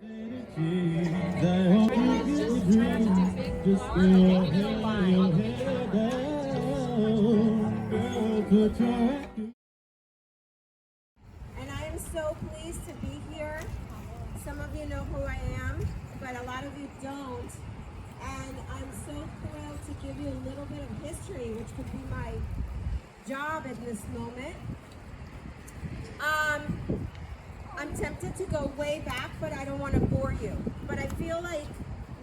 And I am so pleased to be here. Some of you know who I am, but a lot of you don't. And I'm so thrilled to give you a little bit of history, which could be my job at this moment. I'm tempted to go way back, but I don't want to bore you. But I feel like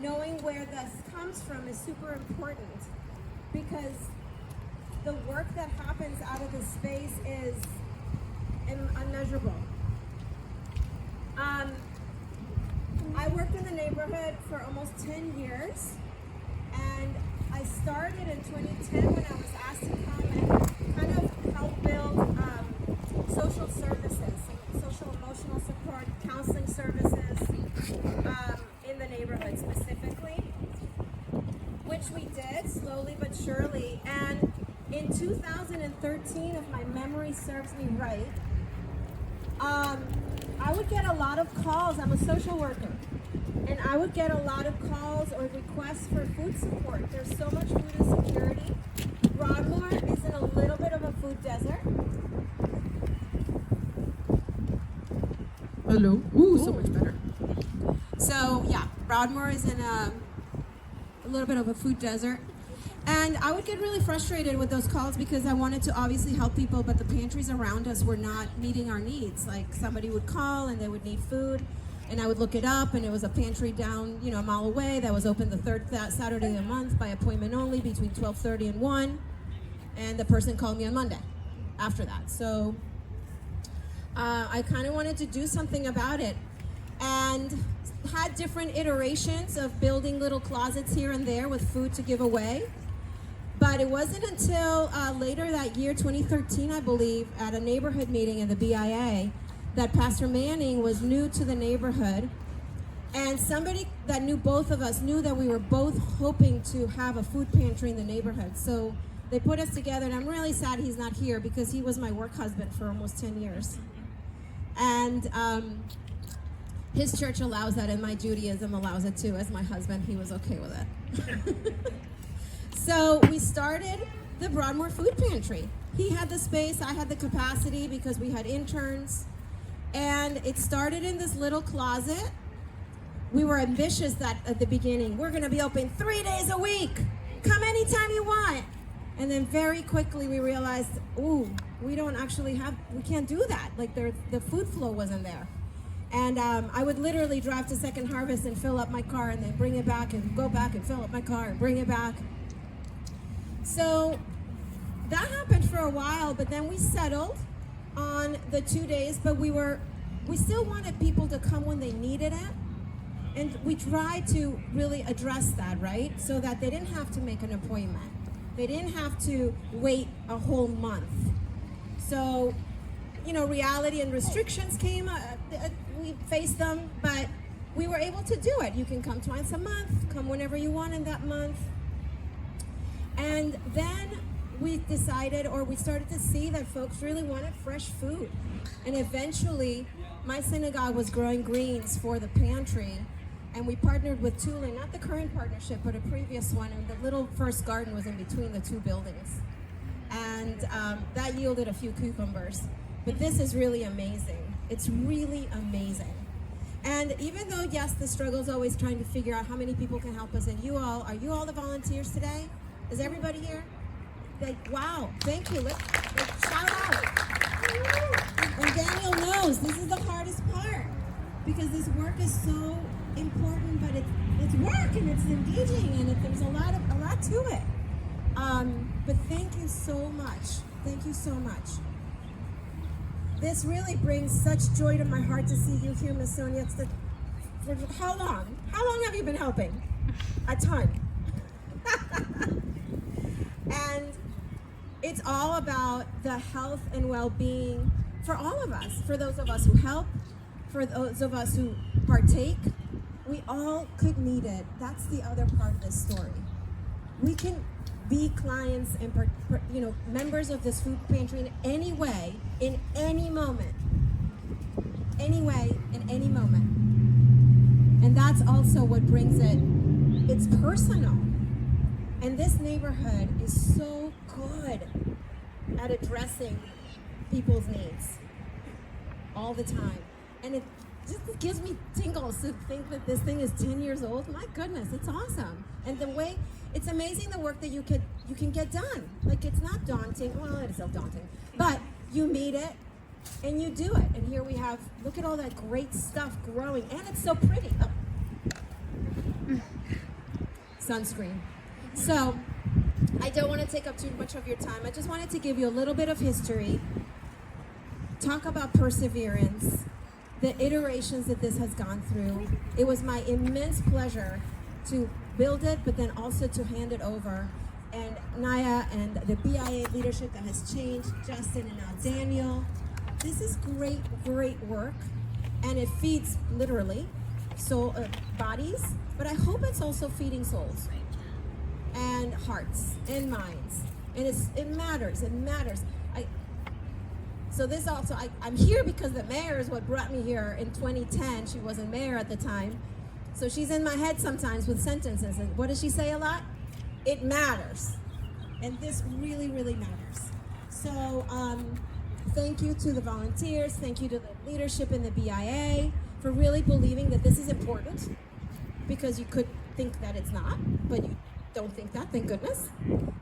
knowing where this comes from is super important, because the work that happens out of this space is unmeasurable. I worked in the neighborhood for almost 10 years, and I started in 2010 when I was asked to come and kind of help build social services, social emotional support, counseling services in the neighborhood specifically, which we did slowly but surely. And in 2013, if my memory serves me right, I would get a lot of calls. I'm a social worker, and I would get a lot of calls or requests for food support. There's so much food insecurity. Broadmoor is in a little bit of a food desert. Hello. Ooh, so much better. So yeah, Broadmoor is in a little bit of a food desert. And I would get really frustrated with those calls because I wanted to obviously help people, but the pantries around us were not meeting our needs. Like, somebody would call and they would need food, and I would look it up, and it was a pantry down, a mile away that was open the third Saturday of the month by appointment only between 12:30 and 1. And the person called me on Monday after that. So I kind of wanted to do something about it, and had different iterations of building little closets here and there with food to give away. But it wasn't until later that year, 2013, I believe, at a neighborhood meeting in the BIA, that Pastor Manning was new to the neighborhood. And somebody that knew both of us knew that we were both hoping to have a food pantry in the neighborhood. So they put us together, and I'm really sad he's not here because he was my work husband for almost 10 years. And his church allows that, and my Judaism allows it too. As my husband, he was okay with it. So we started the Broadmoor Food Pantry. He had the space, I had the capacity because we had interns. And it started in this little closet. We were ambitious that at the beginning. We're gonna be open 3 days a week. Come anytime you want. And then very quickly we realized, ooh, we can't do that. Like, the food flow wasn't there. And I would literally drive to Second Harvest and fill up my car and then bring it back and go back and fill up my car and bring it back. So that happened for a while, but then we settled on the 2 days, but we still wanted people to come when they needed it. And we tried to really address that, right? So that they didn't have to make an appointment. They didn't have to wait a whole month. So, reality and restrictions came, we faced them, but we were able to do it. You can come twice a month, come whenever you want in that month. And then we decided, or we started to see that folks really wanted fresh food. And eventually, my synagogue was growing greens for the pantry, and we partnered with Tulane, not the current partnership, but a previous one, and the little first garden was in between the two buildings. And that yielded a few cucumbers. But this is really amazing. It's really amazing. And even though, yes, the struggle is always trying to figure out how many people can help us, and are you all the volunteers today? Is everybody here? Wow, thank you. Let's shout out. And Daniel knows this is the hardest part, because this work is so important, but it's work and it's engaging, and there's a lot to it. But thank you so much. Thank you so much. This really brings such joy to my heart to see you here, Miss Sonia. For how long? How long have you been helping? A ton. And it's all about the health and well-being for all of us, for those of us who help, for those of us who partake. We all could need it. That's the other part of this story. We can be clients and members of this food pantry in any way, in any moment. Any way, in any moment. And that's also what brings it, it's personal. And this neighborhood is so good at addressing people's needs all the time. And it just gives me tingles to think that this thing is 10 years old. My goodness, it's awesome. And the way, it's amazing the work that you can get done. Like, it's not daunting. Well, it is still daunting. But you meet it and you do it. And here we have, look at all that great stuff growing. And it's so pretty. Oh. Sunscreen. So, I don't want to take up too much of your time. I just wanted to give you a little bit of history, talk about perseverance, the iterations that this has gone through. It was my immense pleasure to build it, but then also to hand it over. And Naya and the BIA leadership that has changed, Justin and now Daniel. This is great, great work. And it feeds literally bodies, but I hope it's also feeding souls and hearts and minds. And it matters. So this also, I'm here because the mayor is what brought me here in 2010. She wasn't mayor at the time. So she's in my head sometimes with sentences. And what does she say a lot? It matters. And this really, really matters. So thank you to the volunteers. Thank you to the leadership in the BIA for really believing that this is important, because you could think that it's not, but you don't think that, thank goodness.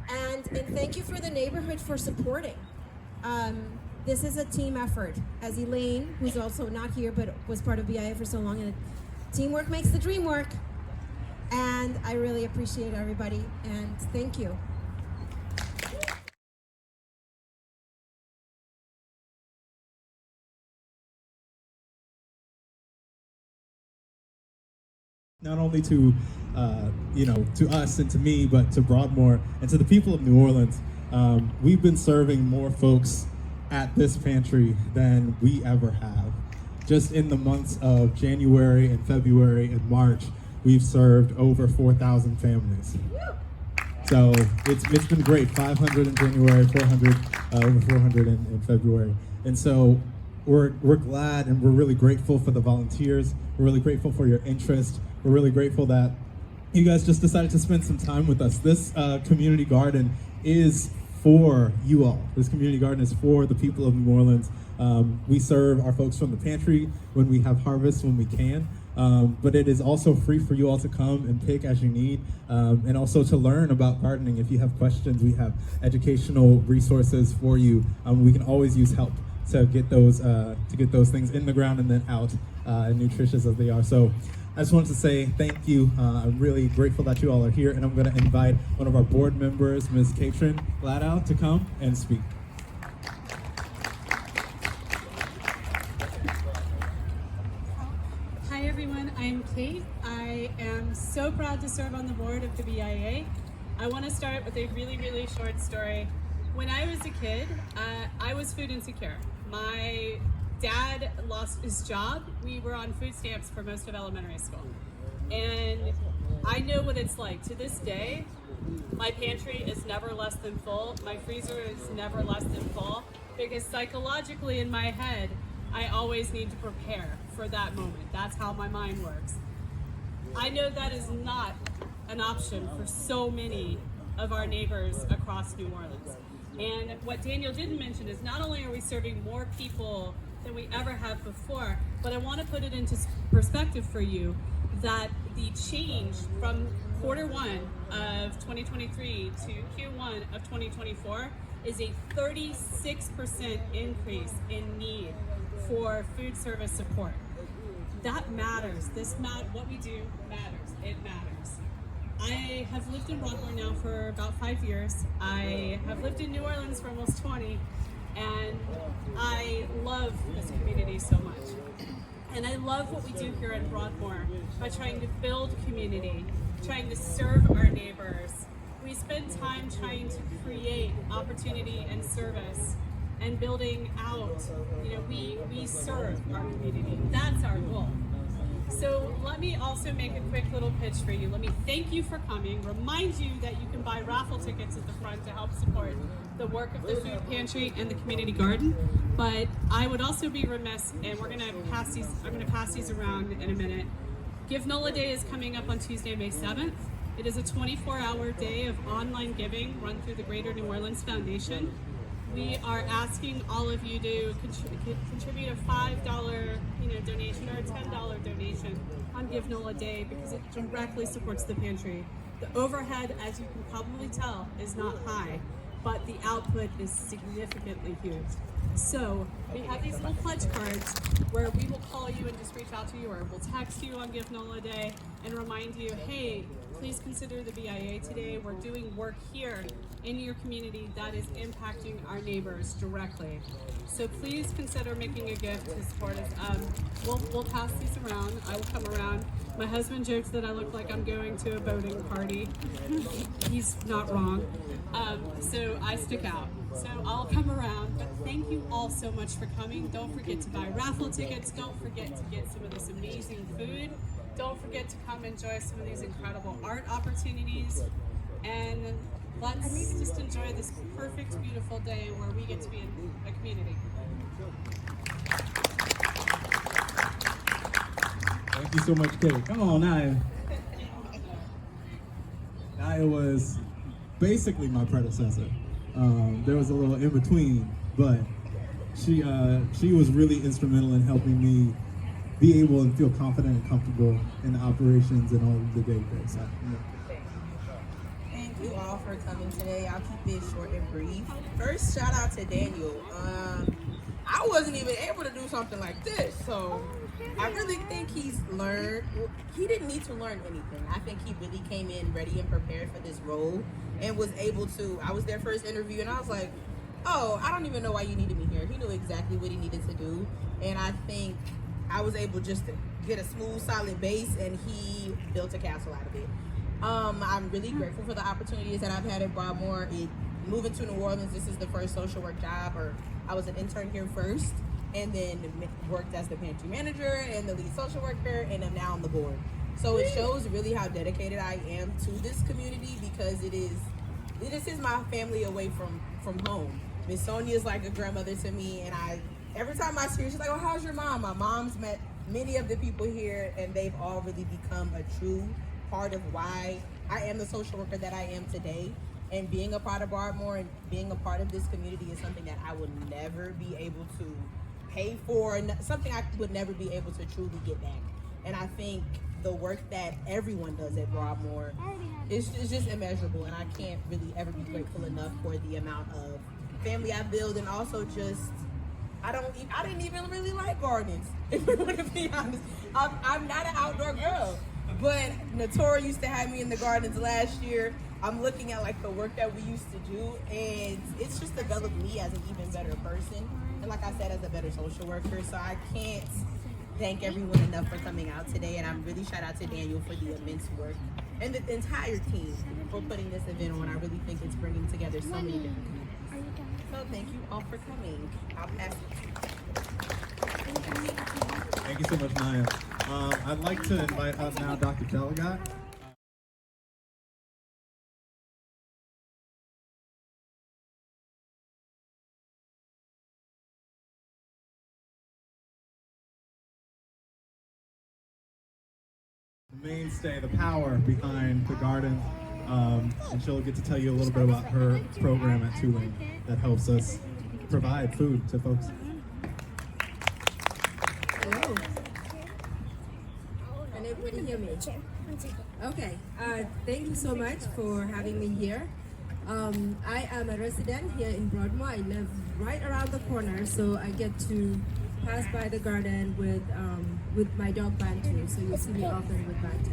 And thank you for the neighborhood for supporting. This is a team effort. As Elaine, who's also not here but was part of BIA for so long, and teamwork makes the dream work. And I really appreciate everybody, and thank you. Not only to, to us and to me, but to Broadmoor and to the people of New Orleans. We've been serving more folks at this pantry than we ever have. Just in the months of January and February and March, we've served over 4,000 families. So it's been great. 500 in January, 400, over 400 in February. And so we're glad and we're really grateful for the volunteers. We're really grateful for your interest. We're really grateful that you guys just decided to spend some time with us. This community garden is for you all. This community garden is for the people of New Orleans. We serve our folks from the pantry when we have harvest, when we can. But it is also free for you all to come and pick as you need, and also to learn about gardening. If you have questions, we have educational resources for you. We can always use help to get those things in the ground and then out, and nutritious as they are. So I just wanted to say thank you. I'm really grateful that you all are here, and I'm going to invite one of our board members, Ms. Katrin Gladow, to come and speak. Hi everyone, I'm Kate. I am so proud to serve on the board of the BIA. I want to start with a really, really short story. When I was a kid, I was food insecure. My dad lost his job. We were on food stamps for most of elementary school. And I know what it's like. To this day, my pantry is never less than full. My freezer is never less than full, because psychologically in my head, I always need to prepare for that moment. That's how my mind works. I know that is not an option for so many of our neighbors across New Orleans. And what Daniel didn't mention is not only are we serving more people than we ever have before, but I want to put it into perspective for you that the change from Q1 of 2023 to Q1 of 2024 is a 36% increase in need for food service support. That matters. What we do matters. It matters. I have lived in Broadmoor now for about 5 years. I have lived in New Orleans for almost 20. And I love this community so much. And I love what we do here in Broadmoor by trying to build community, trying to serve our neighbors. We spend time trying to create opportunity and service and building out, we serve our community. That's our goal. So let me also make a quick little pitch for you. Let me thank you for coming, remind you that you can buy raffle tickets at the front to help support the work of the food pantry and the community garden. But I would also be remiss, and I'm gonna pass these around in a minute. Give Nola Day is coming up on Tuesday, May 7th. It is a 24-hour day of online giving run through the Greater New Orleans Foundation. We are asking all of you to contribute a $5 donation or a $10 donation on Give Nola Day because it directly supports the pantry. The overhead, as you can probably tell, is not high, but the output is significantly huge. So we have these little pledge cards where we will call you and just reach out to you, or we'll text you on Give Nola Day and remind you, hey, please consider the BIA today. We're doing work here in your community that is impacting our neighbors directly. So please consider making a gift to support us. We'll pass these around. I will come around. My husband jokes that I look like I'm going to a boating party. He's not wrong. So I stick out. So I'll come around, but thank you all so much for coming. Don't forget to buy raffle tickets. Don't forget to get some of this amazing food. Don't forget to come enjoy some of these incredible art opportunities. And let's just enjoy this perfect, beautiful day where we get to be in a community. Thank you so much, Kate. Come on, Naya. Naya was basically my predecessor. There was a little in between, but she was really instrumental in helping me be able and feel confident and comfortable in the operations and all of the day-to-day stuff. Thank you all for coming today. I'll keep it short and brief. First, shout out to Daniel. I wasn't even able to do something like this, so I really think he's learned. He didn't need to learn anything. I think he really came in ready and prepared for this role and was able to. I was their first interview and I was like, oh, I don't even know why you needed me here. He knew exactly what he needed to do, and I think I was able just to get a smooth, solid base, and he built a castle out of it. I'm really grateful for the opportunities that I've had at Broadmoor. Moving to New Orleans, this is the first social work job, or I was an intern here first, and then worked as the pantry manager and the lead social worker, and I'm now on the board. So it shows really how dedicated I am to this community, because this is my family away from home. Miss Sonia is like a grandmother to me, and every time I see her, she's like, oh, how's your mom? My mom's met many of the people here, and they've all really become a true part of why I am the social worker that I am today. And being a part of Broadmoor and being a part of this community is something that I would never be able to pay for, and something I would never be able to truly get back. And I think the work that everyone does at Broadmoor is just immeasurable, and I can't really ever be grateful enough for the amount of family I build, and also just I didn't even really like gardens, if we want to be honest. I'm not an outdoor girl, but Natori used to have me in the gardens last year. I'm looking at like the work that we used to do, and it's just developed me as an even better person, and like I said, as a better social worker. So I can't thank everyone enough for coming out today, and I'm really shout out to Daniel for the immense work and the entire team for putting this event on. I really think it's bringing together so many different communities. So thank you all for coming. I'll pass it. Thank you so much, Naya. I'd like to invite up now Dr. Delegat. The mainstay, the power behind the garden, and she'll get to tell you a little bit about her program at Tulane that helps us provide food to folks. Hello. Can everybody hear me? Okay. Thank you so much for having me here. I am a resident here in Broadmoor. I live right around the corner, so I get to pass by the garden with my dog Bantu. So you'll see me often with Bantu.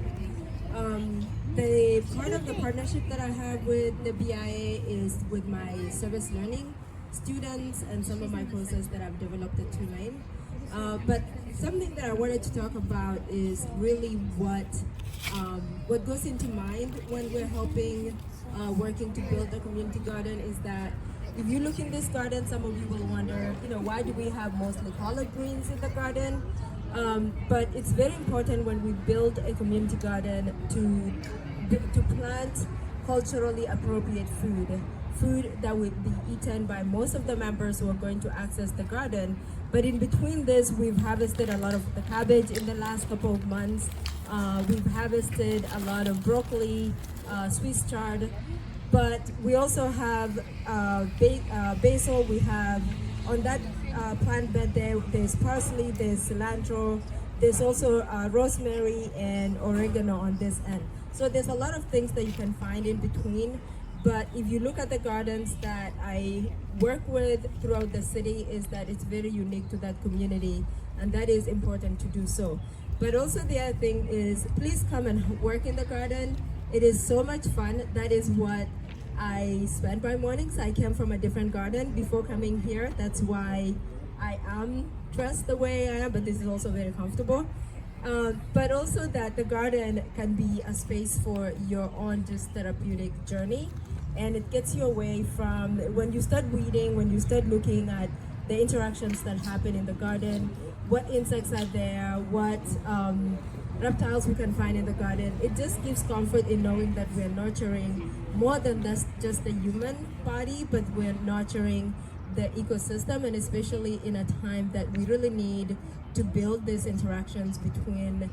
The part of the partnership that I have with the BIA is with my service learning students and some of my courses that I've developed at Tulane. But something that I wanted to talk about is really what goes into mind when we're helping, working to build a community garden, is that if you look in this garden, some of you will wonder, why do we have mostly collard greens in the garden? But it's very important when we build a community garden to plant culturally appropriate food that would be eaten by most of the members who are going to access the garden. But in between this, we've harvested a lot of the cabbage in the last couple of months. We've harvested a lot of broccoli, Swiss chard, but we also have basil. We have on that plant bed there's parsley, there's cilantro, there's also rosemary and oregano on this end. So there's a lot of things that you can find in between. But if you look at the gardens that I work with throughout the city, is that it's very unique to that community, and that is important to do so. But also the other thing is, please come and work in the garden. It is so much fun. That is what I spend my mornings. I came from a different garden before coming here. That's why I am dressed the way I am, but this is also very comfortable. But also that the garden can be a space for your own just therapeutic journey. And it gets you away from, when you start weeding, when you start looking at the interactions that happen in the garden, what insects are there, what reptiles we can find in the garden. It just gives comfort in knowing that we're nurturing more than just the human body, but we're nurturing the ecosystem, and especially in a time that we really need to build these interactions between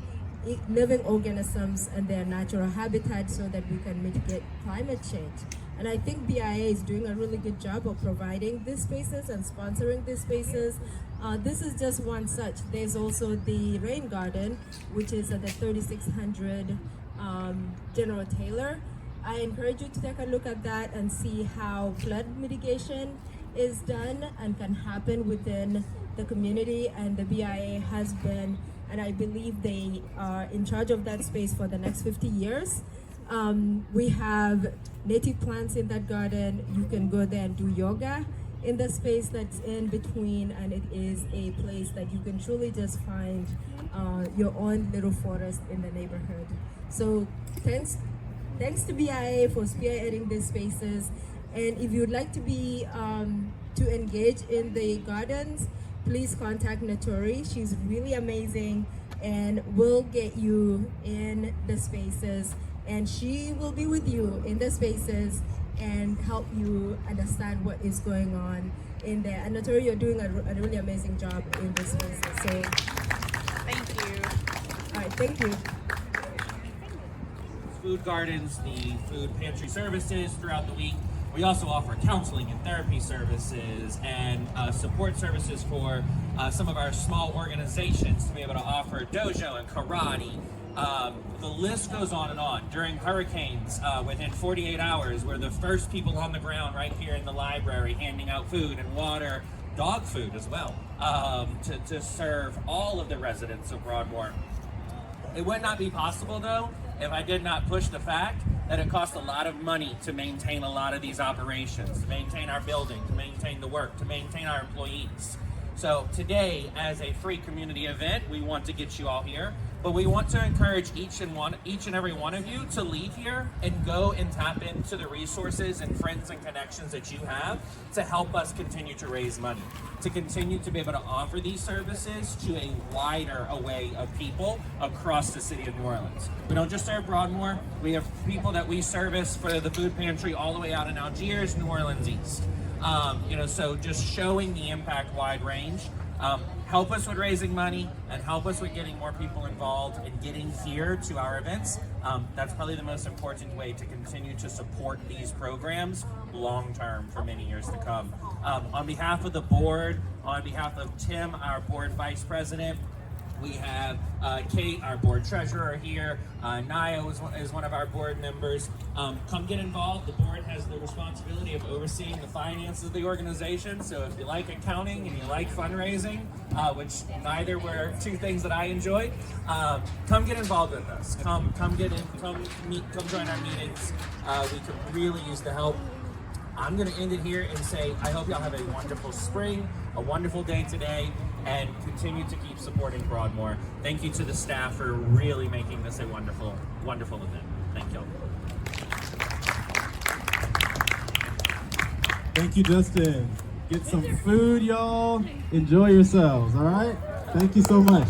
living organisms and their natural habitat so that we can mitigate climate change. And I think BIA is doing a really good job of providing these spaces and sponsoring these spaces. This is just one such. There's also the Rain Garden, which is at the 3600 General Taylor. I encourage you to take a look at that and see how flood mitigation is done and can happen within the community. And the BIA has been, and I believe they are in charge of that space for the next 50 years. We have native plants in that garden. You can go there and do yoga in the space that's in between, and it is a place that you can truly just find your own little forest in the neighborhood. So thanks to BIA for spearheading these spaces. And if you'd like to be to engage in the gardens, please contact Natori. She's really amazing and will get you in the spaces, and she will be with you in the spaces and help you understand what is going on in there. And Natori, you're doing a really amazing job in this spaces. So thank you. All right, thank you. Food gardens, the food pantry services throughout the week. We also offer counseling and therapy services and support services for some of our small organizations to be able to offer dojo and karate. The list goes on and on. During hurricanes, within 48 hours, we're the first people on the ground right here in the library handing out food and water, dog food as well, to serve all of the residents of Broadmoor. It would not be possible, though, if I did not push the fact that it costs a lot of money to maintain a lot of these operations, to maintain our building, to maintain the work, to maintain our employees. So today, as a free community event, we want to get you all here, but we want to encourage each and every one of you to leave here and go and tap into the resources and friends and connections that you have to help us continue to raise money, to continue to be able to offer these services to a wider array of people across the city of New Orleans. We don't just serve Broadmoor, we have people that we service for the food pantry all the way out in Algiers, New Orleans East. So just showing the impact wide range. Help us with raising money and help us with getting more people involved and getting here to our events. That's probably the most important way to continue to support these programs long term for many years to come. On behalf of the board, on behalf of Tim, our board vice president, we have Kate, our board treasurer here. Naya is one of our board members. Come get involved. The board has the responsibility of overseeing the finances of the organization. So if you like accounting and you like fundraising, which neither were two things that I enjoy, come get involved with us. Come join our meetings. We could really use the help. I'm going to end it here and say I hope y'all have a wonderful spring, a wonderful day today, and continue to keep supporting Broadmoor. Thank you to the staff for really making this a wonderful, wonderful event. Thank you. Thank you, Justin. Get some food, y'all. Enjoy yourselves, all right? Thank you so much.